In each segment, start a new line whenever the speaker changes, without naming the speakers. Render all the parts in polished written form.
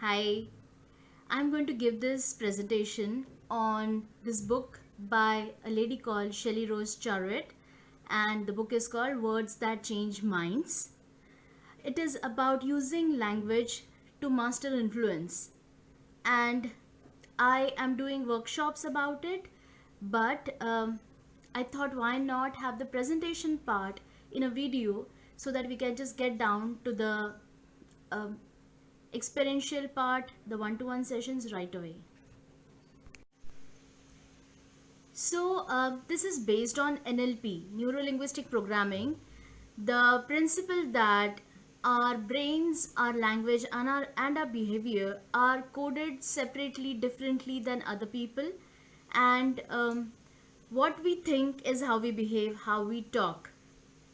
Hi, I'm going to give this presentation on this book by a lady called Shelley Rose Charrett, and the book is called Words That Change Minds. It is about using language to master influence, and I am doing workshops about it, but I thought why not have the presentation part in a video so that we can just get down to the um, experiential part, the one-to-one sessions right away. So this is based on NLP, neuro-linguistic programming, the principle that our brains, our language, and our behavior are coded separately, differently than other people, and what we think is how we behave, how we talk,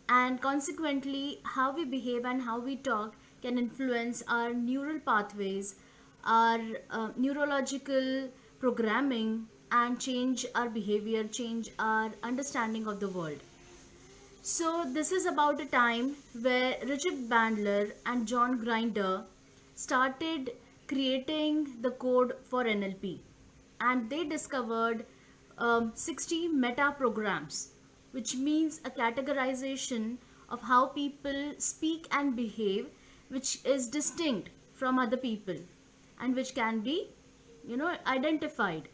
and consequently how we behave and how we talk can influence our neural pathways, our neurological programming, and change our behavior, change our understanding of the world. So this is about a time where Richard Bandler and John Grinder started creating the code for NLP, and they discovered 60 meta programs, which means a categorization of how people speak and behave, which is distinct from other people and which can be identified.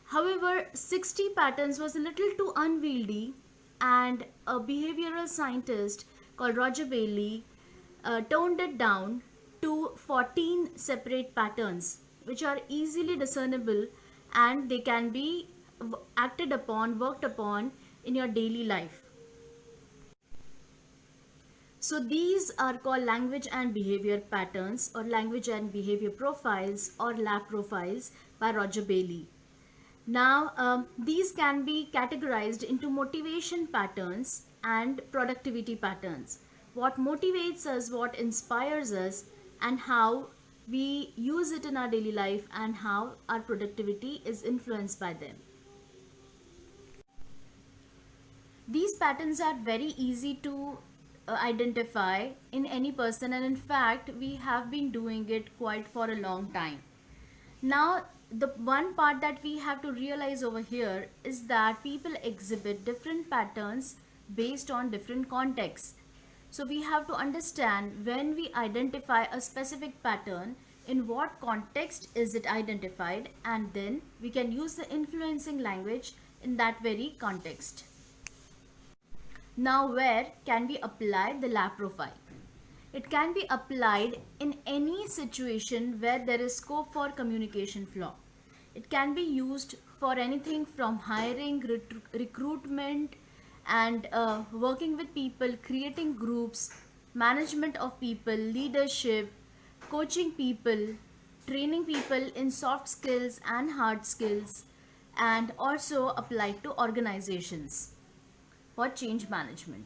However, 60 patterns was a little too unwieldy, and a behavioral scientist called Roger Bailey toned it down to 14 separate patterns, which are easily discernible and they can be acted upon, worked upon in your daily life. So these are called language and behavior patterns, or language and behavior profiles, or LAP profiles, by Roger Bailey. Now, these can be categorized into motivation patterns and productivity patterns. What motivates us, what inspires us, and how we use it in our daily life, and how our productivity is influenced by them. These patterns are very easy to identify in any person, and in fact, we have been doing it quite for a long time. Now, the one part that we have to realize over here is that people exhibit different patterns based on different contexts. So we have to understand when we identify a specific pattern, in what context is it identified, and then we can use the influencing language in that very context. Now, where can we apply the lab profile? It can be applied in any situation where there is scope for communication flaw. It can be used for anything from hiring, recruitment, and working with people, creating groups, management of people, leadership, coaching people, training people in soft skills and hard skills, and also applied to organizations for change management.